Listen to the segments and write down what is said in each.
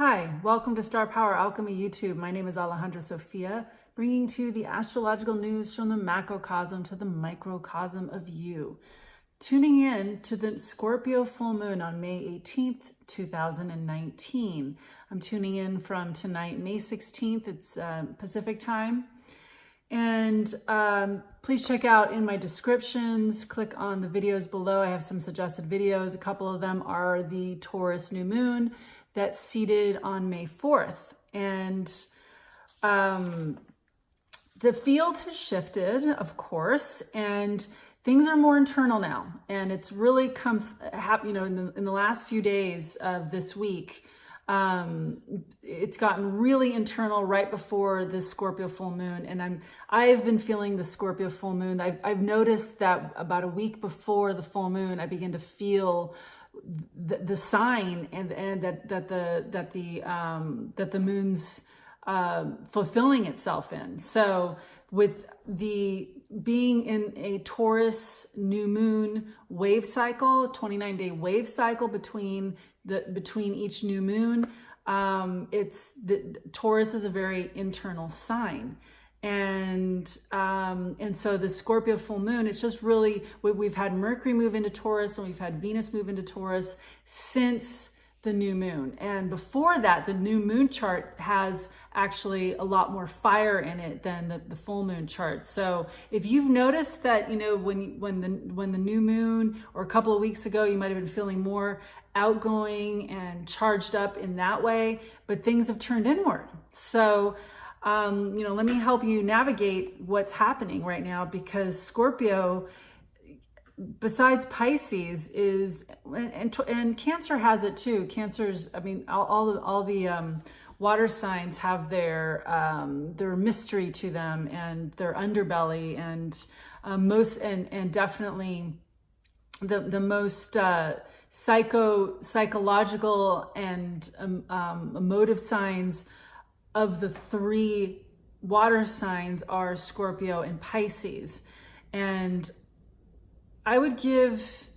Hi, welcome to Star Power Alchemy YouTube. My name is Alejandra Sofia, bringing to you the astrological news from the macrocosm to the microcosm of you. Tuning in to the Scorpio Full Moon on May 18th, 2019. I'm tuning in from tonight, May 16th. It's Pacific time. And please check out in my descriptions, click on the videos below. I have some suggested videos. A couple of them are the Taurus New Moon that's seated on May 4th. And the field has shifted, of course, and things are more internal now. And it's really come, in the last few days of this week, it's gotten really internal right before the Scorpio full moon. And I've been feeling the Scorpio full moon. I've noticed that about a week before the full moon, I begin to feel the sign and that the moon's fulfilling itself in. So with the being in a Taurus new moon wave cycle, 29-day wave cycle between each new moon, Taurus is a very internal sign. And so the Scorpio full moon, it's just really, we've had Mercury move into Taurus and we've had Venus move into Taurus since the new moon. And before that, the new moon chart has actually a lot more fire in it than the full moon chart. So if you've noticed that, when the new moon, or a couple of weeks ago, you might have been feeling more outgoing and charged up in that way, but things have turned inward. So let me help you navigate what's happening right now, because Scorpio, besides Pisces, is, and Cancer has it too. Cancer's, all the water signs have their mystery to them and their underbelly, and definitely the most psychological and emotive signs of the three water signs are Scorpio and Pisces. And I would give,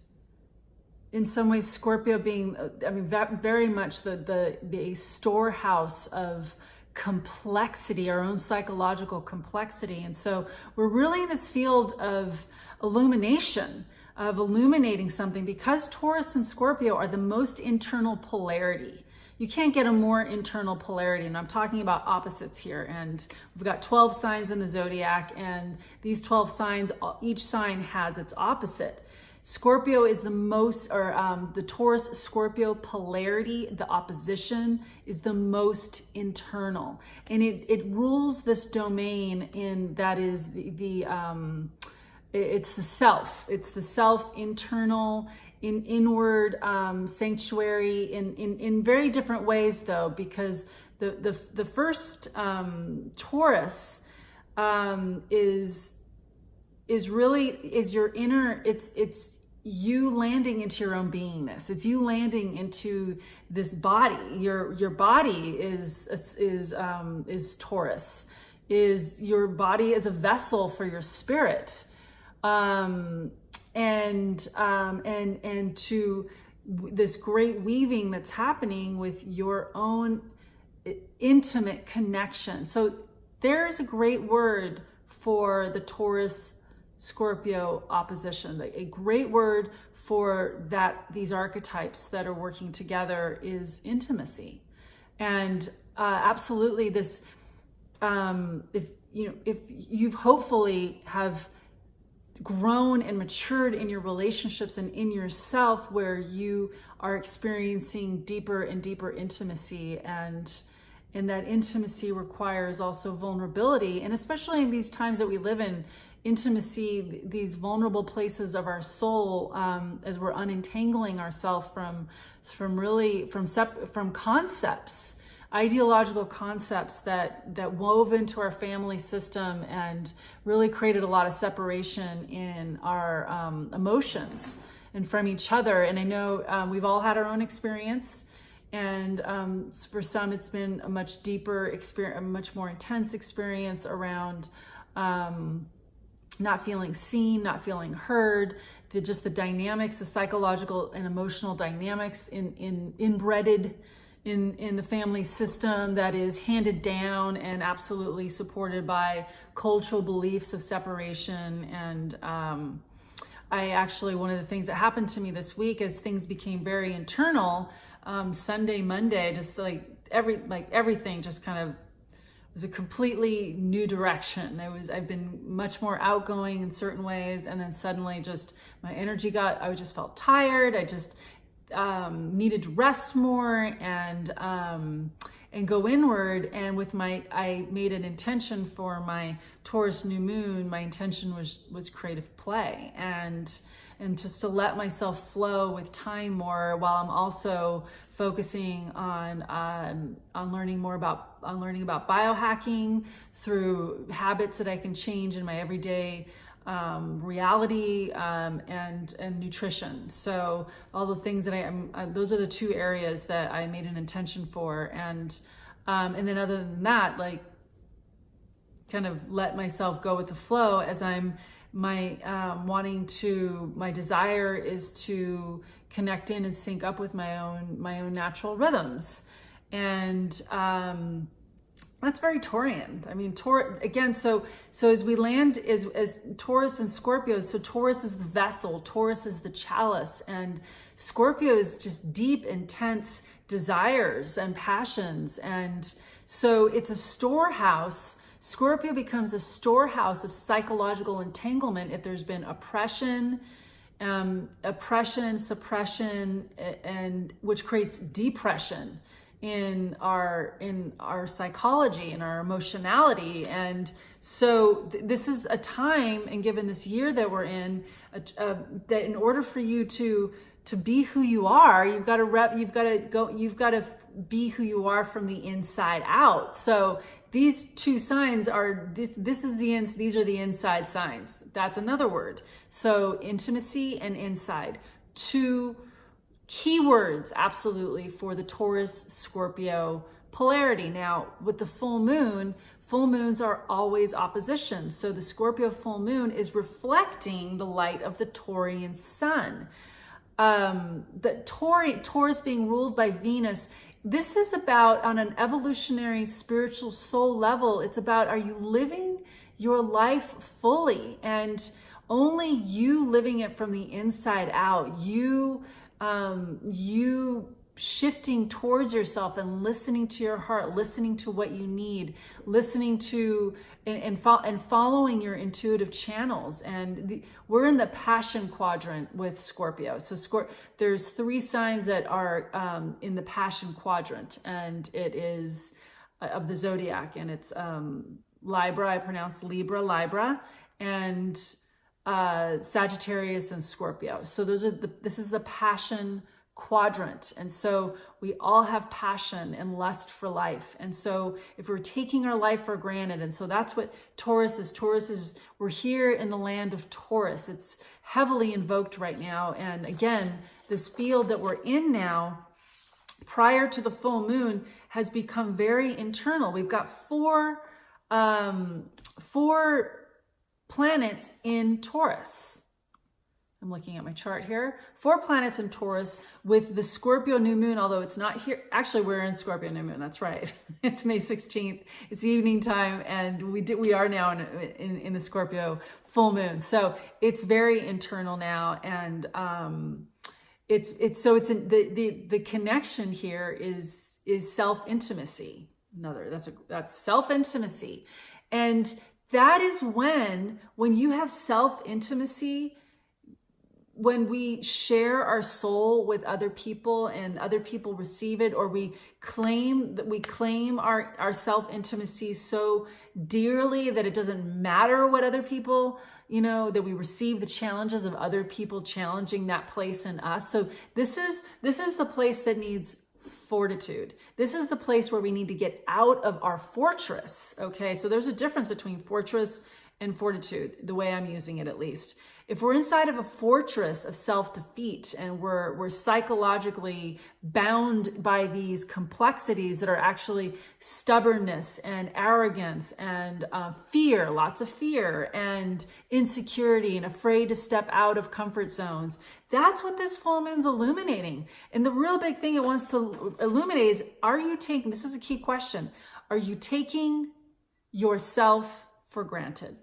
in some ways, Scorpio being, very much the storehouse of complexity, our own psychological complexity. And so we're really in this field of illumination, of illuminating something, because Taurus and Scorpio are the most internal polarity. You can't get a more internal polarity, and I'm talking about opposites here. And we've got 12 signs in the zodiac, and these 12 signs, each sign has its opposite. Scorpio is the most, the Taurus-Scorpio polarity, the opposition, is the most internal. And it rules this domain that is it's the self. It's the self-internal, inward sanctuary in very different ways, though, because the first Taurus is your inner, it's you landing into your own beingness. It's you landing into this body. Your body is Taurus. Is your body as a vessel for your spirit. And to this great weaving that's happening with your own intimate connection. So there's a great word for the Taurus-Scorpio opposition. A great word for these archetypes that are working together is intimacy. And absolutely this, if you've hopefully have grown and matured in your relationships and in yourself, where you are experiencing deeper and deeper intimacy, and that intimacy requires also vulnerability. And especially in these times that we live in, intimacy, these vulnerable places of our soul, as we're unentangling ourselves from concepts, ideological concepts that wove into our family system and really created a lot of separation in our emotions and from each other. And I know we've all had our own experience, and for some it's been a much deeper experience, a much more intense experience around not feeling seen, not feeling heard, the dynamics, the psychological and emotional dynamics inbred in the family system that is handed down and absolutely supported by cultural beliefs of separation. And I actually, one of the things that happened to me this week as things became very internal, Sunday, Monday, just like everything just kind of was a completely new direction. I've been much more outgoing in certain ways, and then suddenly just my energy I just felt tired. I just needed to rest more and go inward. And with I made an intention for my Taurus New Moon. My intention was creative play and just to let myself flow with time more, while I'm also focusing on learning about biohacking through habits that I can change in my everyday reality, and nutrition. So all the things that those are the two areas that I made an intention for. And then other than that, like kind of let myself go with the flow as my desire is to connect in and sync up with my own natural rhythms. And that's very Taurian. I mean, again, so as we land as Taurus and Scorpio, so Taurus is the vessel, Taurus is the chalice, and Scorpio is just deep, intense desires and passions. And so it's a storehouse. Scorpio becomes a storehouse of psychological entanglement if there's been oppression, suppression, and which creates depression in our psychology and our emotionality. And so this is a time, and given this year that we're in, that in order for you to be who you are, you've got to be who you are from the inside out. So these two signs are these are the inside signs. That's another word. So intimacy and inside, two keywords absolutely for the Taurus Scorpio polarity. Now with the full moons are always opposition. So the Scorpio full moon is reflecting the light of the Taurian sun. The Taurus being ruled by Venus. This is about, on an evolutionary spiritual soul level, it's about, are you living your life fully? And only you living it from the inside out, you shifting towards yourself and listening to your heart, listening to what you need, listening to and following your intuitive channels. And we're in the passion quadrant with Scorpio. So there's 3 signs that are in the passion quadrant, and it is of the zodiac, and it's LiBRA, I pronounce LiBRA, and Sagittarius and Scorpio. So this is the passion quadrant. And so we all have passion and lust for life. And so if we're taking our life for granted, and so that's what Taurus is, we're here in the land of Taurus. It's heavily invoked right now. And again, this field that we're in now, prior to the full moon, has become very internal. We've got four planets in Taurus. I'm looking at my chart here. 4 planets in Taurus with the Scorpio New Moon, although it's not here. Actually, we're in Scorpio New Moon. That's right. It's May 16th. It's evening time, and we are now in the Scorpio Full Moon. So it's very internal now, and the connection here is self-intimacy. That's self-intimacy, and that is when you have self-intimacy. When we share our soul with other people and other people receive it, or we claim our self-intimacy so dearly that it doesn't matter what other people, that we receive the challenges of other people challenging that place in us. So this is the place that needs fortitude. This is the place where we need to get out of our fortress. Okay. So there's a difference between fortress and fortitude, the way I'm using it, at least. If we're inside of a fortress of self-defeat and we're psychologically bound by these complexities that are actually stubbornness and arrogance and fear, lots of fear and insecurity and afraid to step out of comfort zones, that's what this full moon's illuminating. And the real big thing it wants to illuminate is, are you taking, this is a key question, are you taking yourself for granted?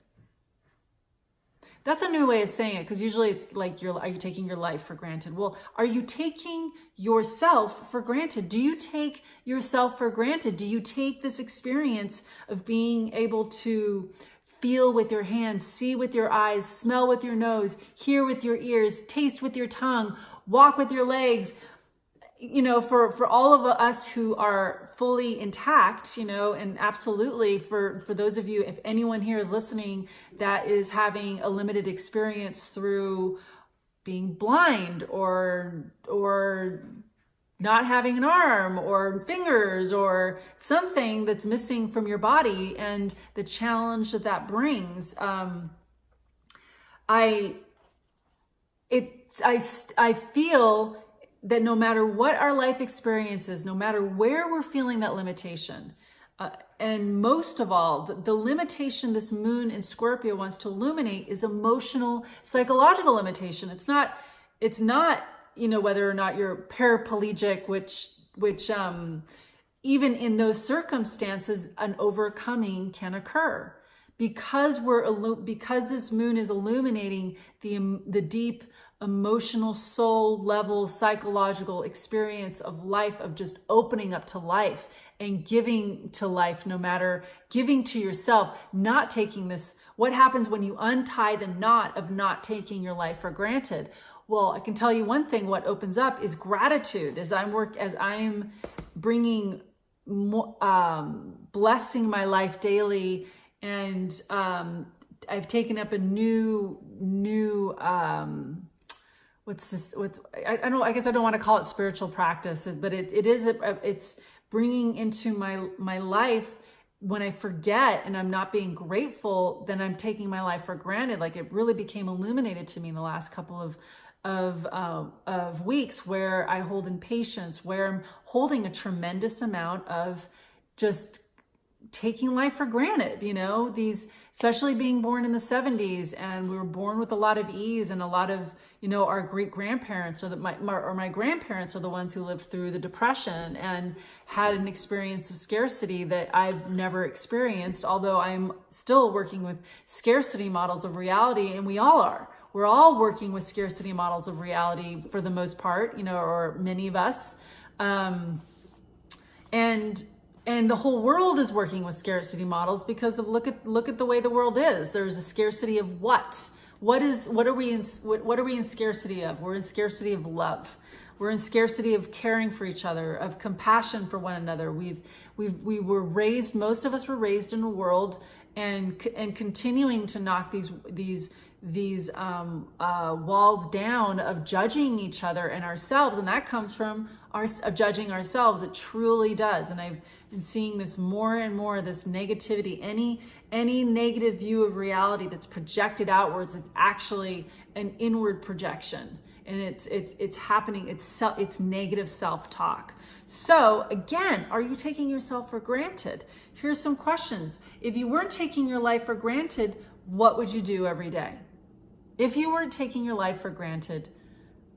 That's a new way of saying it, because usually it's like, are you taking your life for granted? Well, are you taking yourself for granted? Do you take yourself for granted? Do you take this experience of being able to feel with your hands, see with your eyes, smell with your nose, hear with your ears, taste with your tongue, walk with your legs, you know, for all of us who are fully intact, you know, and absolutely for those of you, if anyone here is listening that is having a limited experience through being blind or not having an arm or fingers or something that's missing from your body and the challenge that brings, I feel that no matter what our life experience is, no matter where we're feeling that limitation, and most of all, the limitation this moon in Scorpio wants to illuminate is emotional, psychological limitation. It's not, you know, whether or not you're paraplegic, which even in those circumstances, an overcoming can occur. Because this moon is illuminating the deep emotional, soul level, psychological experience of life, of just opening up to life and giving to life, no matter giving to yourself, not taking this. What happens when you untie the knot of not taking your life for granted? Well, I can tell you one thing, what opens up is gratitude. As I'm bringing, blessing my life daily, and I've taken up a new I guess I don't want to call it spiritual practice, but it's bringing into my life, when I forget and I'm not being grateful, then I'm taking my life for granted. Like, it really became illuminated to me in the last couple of weeks, where I hold impatience, where I'm holding a tremendous amount of just taking life for granted, you know, especially being born in the 70s, and we were born with a lot of ease, and a lot of, you know, our great grandparents or my grandparents are the ones who lived through the Depression and had an experience of scarcity that I've never experienced, although I'm still working with scarcity models of reality, and we all are. We're all working with scarcity models of reality for the most part, you know, or many of us. And the whole world is working with scarcity models because of look at the way the world is. There's a scarcity of what? What are we in scarcity of? We're in scarcity of love. We're in scarcity of caring for each other, of compassion for one another. We were raised, most of us were raised in a world and continuing to knock these walls down of judging each other and ourselves, and that comes from of judging ourselves. It truly does. And I've been seeing this more and more, this negativity, any negative view of reality that's projected outwards, it's actually an inward projection, and it's happening. It's negative self-talk. So again, are you taking yourself for granted? Here's some questions. If you weren't taking your life for granted, what would you do every day? If you weren't taking your life for granted,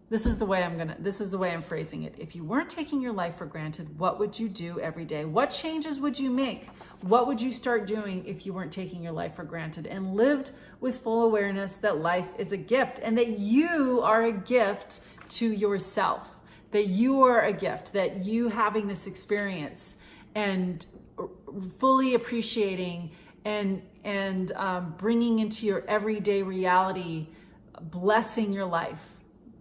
this is the way I'm phrasing it. If you weren't taking your life for granted, what would you do every day? What changes would you make? What would you start doing if you weren't taking your life for granted and lived with full awareness that life is a gift and that you are a gift to yourself, that you are a gift, that you having this experience and fully appreciating and bringing into your everyday reality, blessing your life,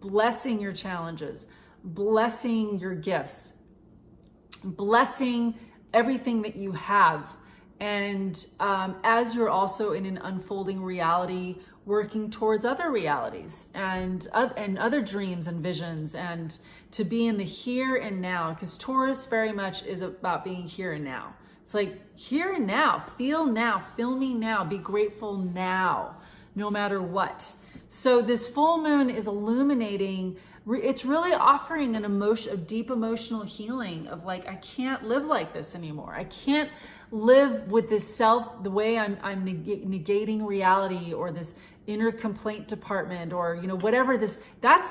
blessing your challenges, blessing your gifts, blessing everything that you have. And as you're also in an unfolding reality, working towards other realities and other dreams and visions, and to be in the here and now, because Taurus very much is about being here and now. It's like here and now, feel me now, be grateful now. no matter what. So this full moon is illuminating, it's really offering an emotion, a deep emotional healing of like, I can't live like this anymore. I can't live with this self, the way I'm negating reality, or this inner complaint department, or, you know, whatever this, that's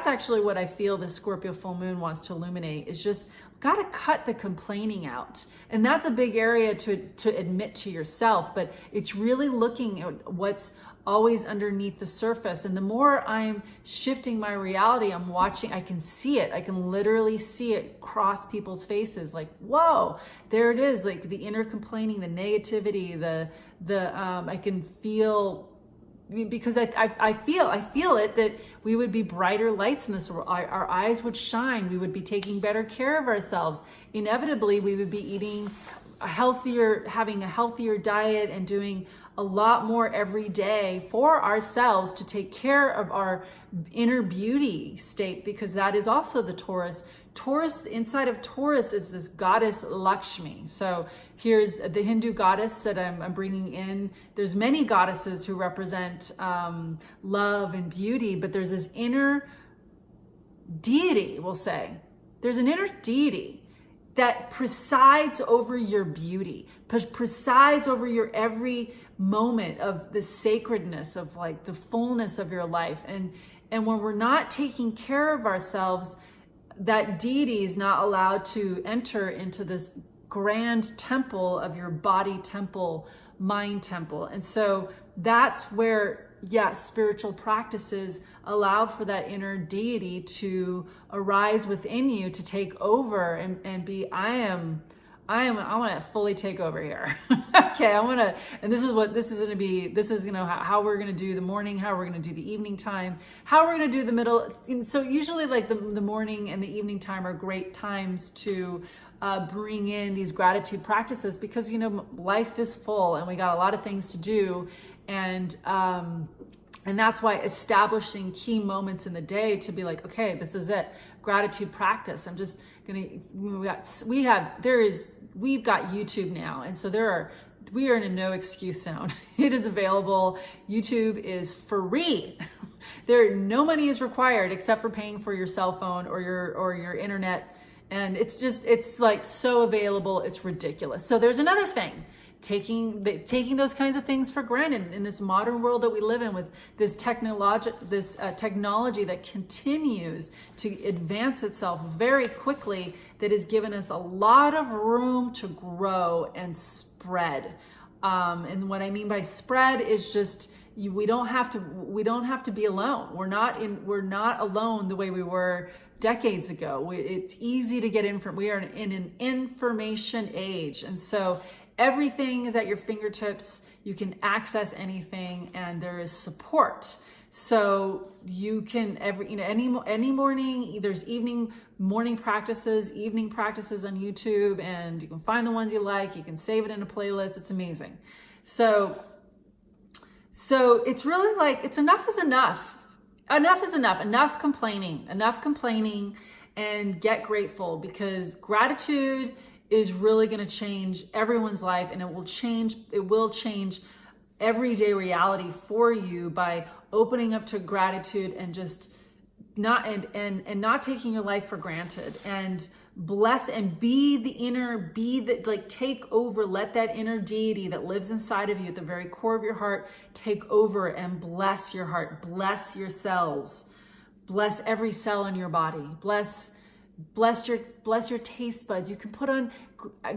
actually what I feel this Scorpio full moon wants to illuminate, is just got to cut the complaining out. And that's a big area to admit to yourself, but it's really looking at what's always underneath the surface. And the more I'm shifting my reality, I'm watching, I can see it. I can literally see it cross people's faces. Like, whoa, there it is. Like the inner complaining, the negativity, I can feel, because I feel it, that we would be brighter lights in this world. Our eyes would shine. We would be taking better care of ourselves. Inevitably, we would be eating having a healthier diet and doing a lot more every day for ourselves to take care of our inner beauty state, because that is also the Taurus. Inside of Taurus is this goddess Lakshmi. So here's the Hindu goddess that I'm bringing in. There's many goddesses who represent love and beauty, but there's this inner deity, we'll say. There's an inner deity that presides over your beauty, presides over your every moment of the sacredness of like the fullness of your life. And when we're not taking care of ourselves, that deity is not allowed to enter into this grand temple of your body temple, mind temple. And so that's where, yes, spiritual practices allow for that inner deity to arise within you, to take over and be, I want to fully take over here. Okay, and this is, you know, how we're going to do the morning, how we're going to do the evening time, how we're going to do the middle. So usually like the morning and the evening time are great times to bring in these gratitude practices, because, you know, life is full and we got a lot of things to do. And that's why establishing key moments in the day to be like, okay, this is it, gratitude practice. I'm just we've got YouTube now. And so we are in a no excuse zone. It is available. YouTube is free. No money is required except for paying for your cell phone or your internet. And it's like so available. It's ridiculous. So there's another thing. Taking those kinds of things for granted in this modern world that we live in, with this technology that continues to advance itself very quickly, that has given us a lot of room to grow and spread. And what I mean by spread is just we don't have to be alone. We're not alone the way we were decades ago. It's easy to get we are in an information age, and so everything is at your fingertips. You can access anything, and there is support. So you can any morning, there's morning practices, evening practices on YouTube, and you can find the ones you like. You can save it in a playlist. It's amazing. So it's really like, it's enough is enough. Enough is enough. Enough complaining, and get grateful, because gratitude is really going to change everyone's life, and it will change everyday reality for you by opening up to gratitude and just not taking your life for granted, and bless and take over. Let that inner deity that lives inside of you at the very core of your heart take over and bless your heart, bless your cells, bless every cell in your body, bless your taste buds. You can put on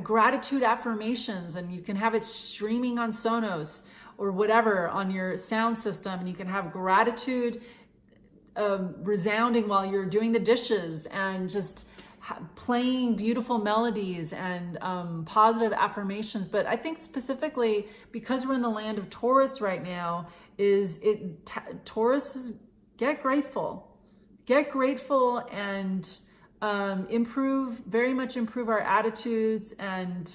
gratitude affirmations, and you can have it streaming on Sonos or whatever on your sound system, and you can have gratitude resounding while you're doing the dishes, and just playing beautiful melodies and positive affirmations. But I think specifically because we're in the land of Taurus right now, Taurus is get grateful, and very much improve our attitudes, and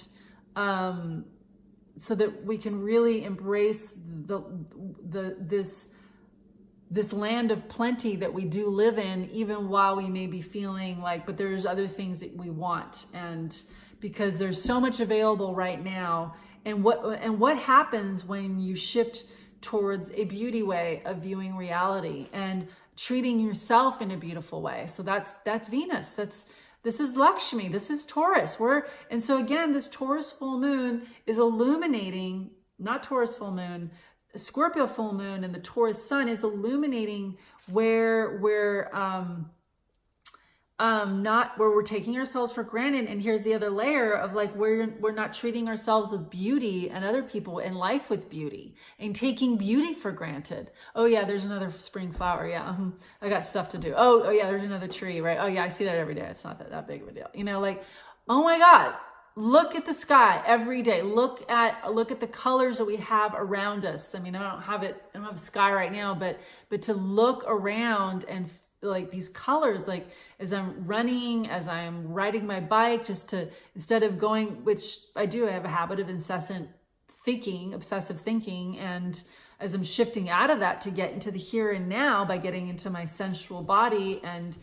so that we can really embrace this land of plenty that we do live in, even while we may be feeling like, but there's other things that we want, and because there's so much available right now. And what happens when you shift towards a beauty way of viewing reality and treating yourself in a beautiful way. So that's Venus. This is Lakshmi. This is Taurus. And so again, this Taurus full moon is illuminating, not Taurus full moon, Scorpio full moon and the Taurus sun is illuminating where we're not where we're taking ourselves for granted. And here's the other layer of like we're not treating ourselves with beauty and other people in life with beauty and taking beauty for granted. Oh yeah, there's another spring flower. Yeah, I got stuff to do. Oh yeah, there's another tree, right? Oh yeah, I see that every day. It's not that big of a deal. You know, like, oh my God, look at the sky every day. Look at the colors that we have around us. I mean, I don't have a sky right now, but to look around and like these colors, like as I'm running, as I'm riding my bike, just to, instead of going, which I have a habit of incessant thinking, obsessive thinking. And as I'm shifting out of that to get into the here and now by getting into my sensual body and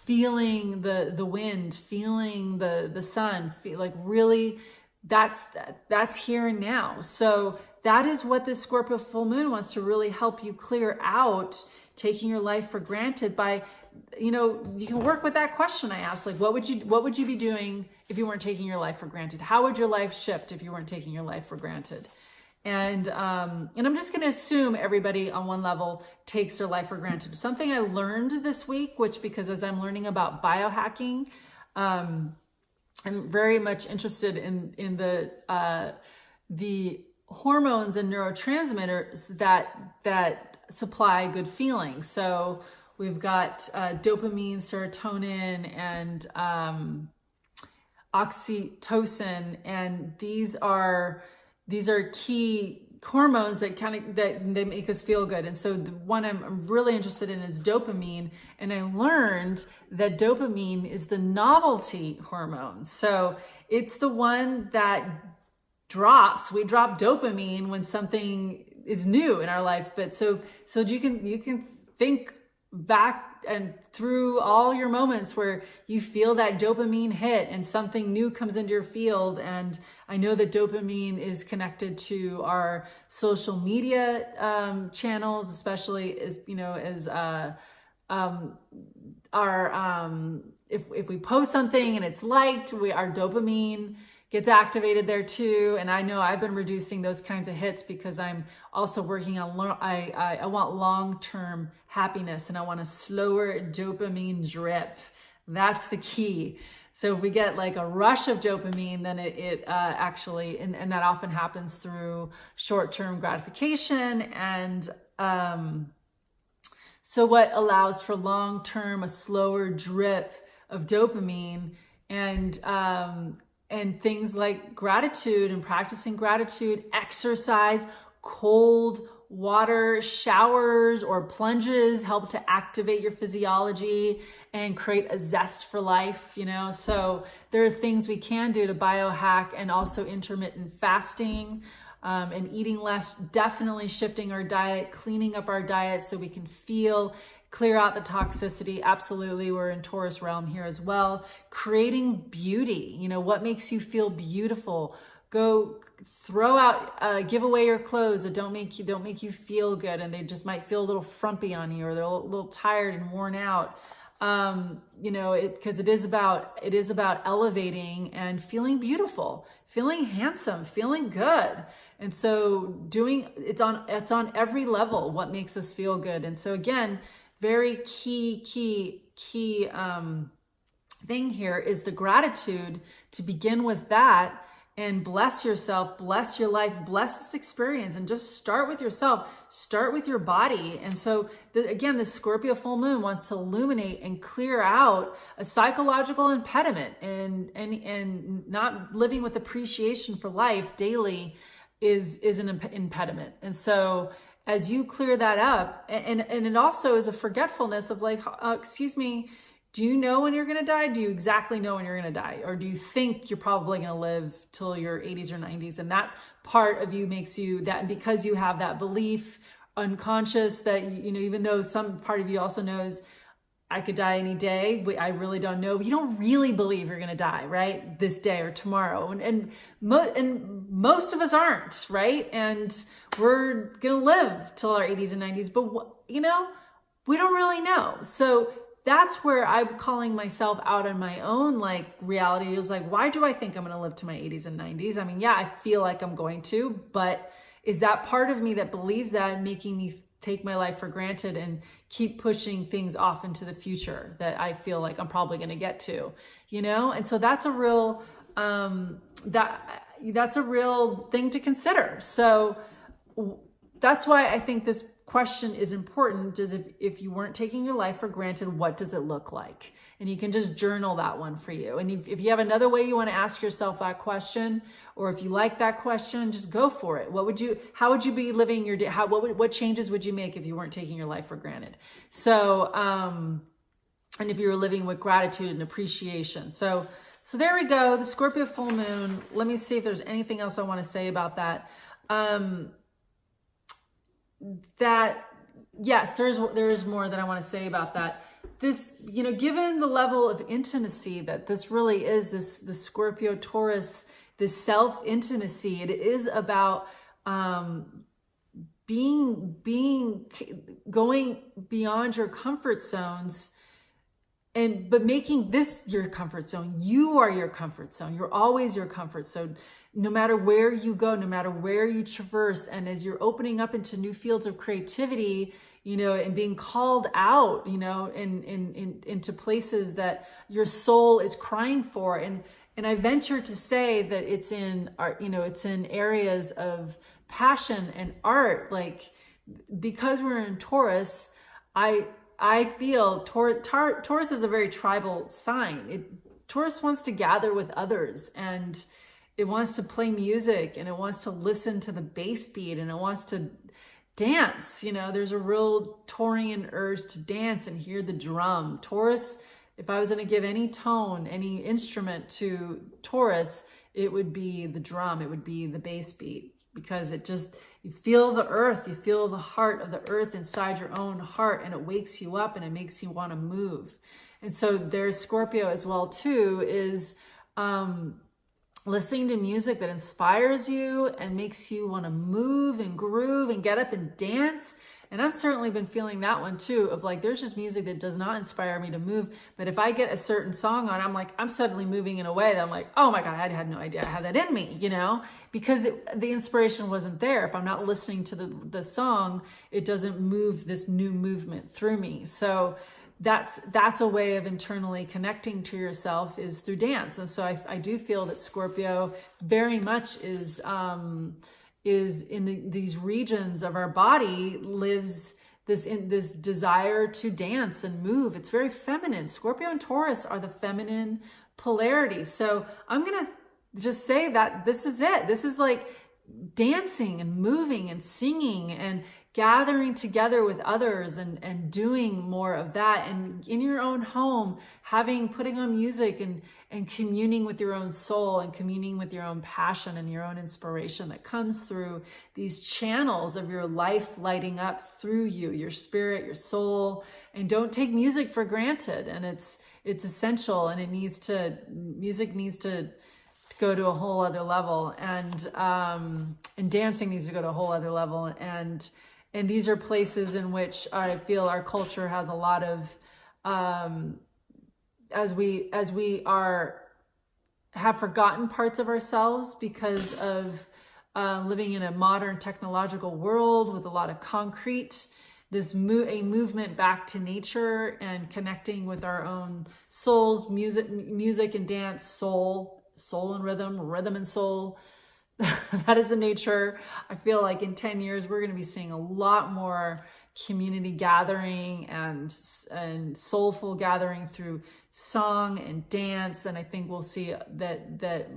feeling the wind, feeling the sun, like really that's here and now. So that is what this Scorpio full moon wants to really help you clear out, taking your life for granted by, you can work with that question I asked, like, what would you be doing if you weren't taking your life for granted? How would your life shift if you weren't taking your life for granted? And I'm just going to assume everybody on one level takes their life for granted. Something I learned this week, because as I'm learning about biohacking, I'm very much interested in the hormones and neurotransmitters that supply good feeling. So we've got dopamine, serotonin, and oxytocin, and these are key hormones that they make us feel good. And so the one I'm really interested in is dopamine. And I learned that dopamine is the novelty hormone. So it's the one that we drop dopamine when something is new in our life. But so you can think back and through all your moments where you feel that dopamine hit and something new comes into your field. And I know that dopamine is connected to our social media channels, especially if we post something and it's liked, our dopamine gets activated there too. And I know I've been reducing those kinds of hits because I'm also working on, I want long-term happiness and I want a slower dopamine drip. That's the key. So if we get like a rush of dopamine, then it actually, and that often happens through short-term gratification. And so what allows for long-term, a slower drip of dopamine and things like gratitude and practicing gratitude, exercise, cold water showers or plunges help to activate your physiology and create a zest for life, So there are things we can do to biohack, and also intermittent fasting and eating less, definitely shifting our diet, cleaning up our diet so we can clear out the toxicity. Absolutely. We're in Taurus realm here as well. Creating beauty, what makes you feel beautiful. Go throw out, give away your clothes that don't make you feel good, and they just might feel a little frumpy on you, or they're a little tired and worn out. Because it is about elevating and feeling beautiful, feeling handsome, feeling good. And so it's on every level what makes us feel good. And so again, very key thing here is the gratitude, to begin with that, and bless yourself, bless your life, bless this experience, and just start with yourself, start with your body. And so again, the Scorpio full moon wants to illuminate and clear out a psychological impediment, and not living with appreciation for life daily is an impediment. And so as you clear that up, and it also is a forgetfulness of like, excuse me, do you know when you're going to die? Do you exactly know when you're going to die? Or do you think you're probably going to live till your 80s or 90s? And that part of you makes you that, because you have that belief unconscious that, even though some part of you also knows, I could die any day. I really don't know. You don't really believe you're going to die, right? This day or tomorrow. And most of us aren't, right? And we're going to live till our 80s and 90s, but you know, we don't really know. So that's where I'm calling myself out on my own, like, reality. It was like, why do I think I'm going to live to my 80s and 90s? I mean, yeah, I feel like I'm going to, but is that part of me that believes that and making me take my life for granted and keep pushing things off into the future that I feel like I'm probably going to get to, you know? And so that's a real, that's a real thing to consider. So that's why I think this question is important, is if you weren't taking your life for granted, what does it look like? And you can just journal that one for you. And if you have another way you want to ask yourself that question, or if you like that question, just go for it. How would you be living your day? What changes would you make if you weren't taking your life for granted? So, and if you were living with gratitude and appreciation. So there we go. The Scorpio full moon. Let me see if there's anything else I want to say about that. Yes, there is more that I want to say about that. This, you know, given the level of intimacy that this really is, the Scorpio Taurus, this self-intimacy, it is about going beyond your comfort zones, but making this your comfort zone. You are your comfort zone. You're always your comfort zone. No matter where you go, no matter where you traverse, and as you're opening up into new fields of creativity, you know, and being called out, you know, into places that your soul is crying for. And I venture to say that it's in art, you know, it's in areas of passion and art. Like, because we're in Taurus, I feel Taurus is a very tribal sign. Taurus wants to gather with others, and it wants to play music, and it wants to listen to the bass beat, and it wants to dance. You know, there's a real Taurian urge to dance and hear the drum. Taurus, if I was going to give any tone, any instrument to Taurus, it would be the drum. It would be the bass beat, because you feel the earth, you feel the heart of the earth inside your own heart, and it wakes you up and it makes you want to move. And so there's Scorpio as well too, is listening to music that inspires you and makes you want to move and groove and get up and dance. And I've certainly been feeling that one too, of like, there's just music that does not inspire me to move. But if I get a certain song on, I'm suddenly moving in a way that I'm like, oh my God, I had no idea I had that in me, you know, because the inspiration wasn't there. If I'm not listening to the song, it doesn't move this new movement through me. So that's a way of internally connecting to yourself, is through dance. And so I do feel that Scorpio very much is in these regions of our body, lives this desire to dance and move. It's very feminine. Scorpio and Taurus are the feminine polarity. So I'm going to just say that this is it. This is like dancing and moving and singing and gathering together with others and doing more of that. And in your own home, putting on music and communing with your own soul and communing with your own passion and your own inspiration that comes through these channels of your life lighting up through you, your spirit, your soul. And don't take music for granted. And it's essential, and music needs to go to a whole other level, and dancing needs to go to a whole other level. And these are places in which I feel our culture has a lot of, as we have forgotten parts of ourselves because of living in a modern technological world with a lot of concrete, a movement back to nature and connecting with our own souls, music and dance, soul and rhythm and soul. That is the nature. I feel like in 10 years, we're going to be seeing a lot more community gathering and soulful gathering through song and dance. And I think we'll see that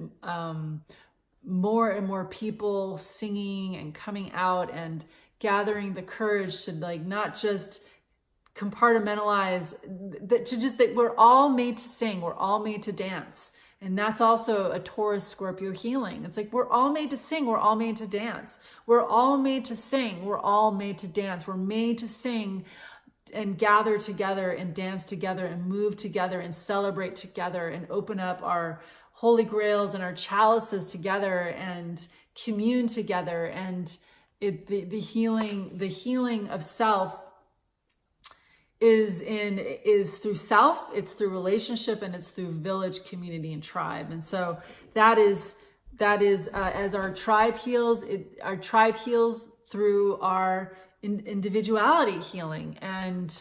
more and more people singing and coming out and gathering the courage to, like, not just compartmentalize, that we're all made to sing, we're all made to dance. And that's also a Taurus Scorpio healing. It's like, we're all made to sing. We're all made to dance. We're all made to sing. We're all made to dance. We're made to sing gather together and dance together and move together and celebrate together and open up our holy grails and our chalices together and commune together. And the healing of self is through self, it's through relationship, and it's through village, community, and tribe. And so that is as our tribe heals, our tribe heals through our individuality healing. And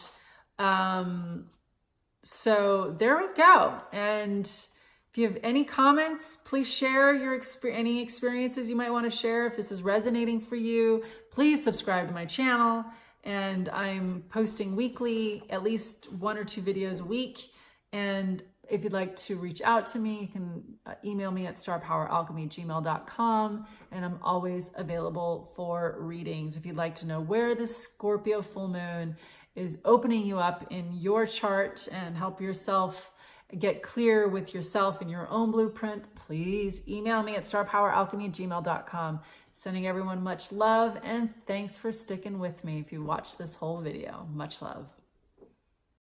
so there we go. And if you have any comments, please share your any experiences you might want to share. If this is resonating for you, please subscribe to my channel. And I'm posting weekly, at least 1 or 2 videos a week. And if you'd like to reach out to me, you can email me at starpoweralchemy@gmail.com. And I'm always available for readings. If you'd like to know where the Scorpio full moon is opening you up in your chart and help yourself get clear with yourself and your own blueprint, please email me at starpoweralchemy@gmail.com. Sending everyone much love, and thanks for sticking with me if you watched this whole video. Much love.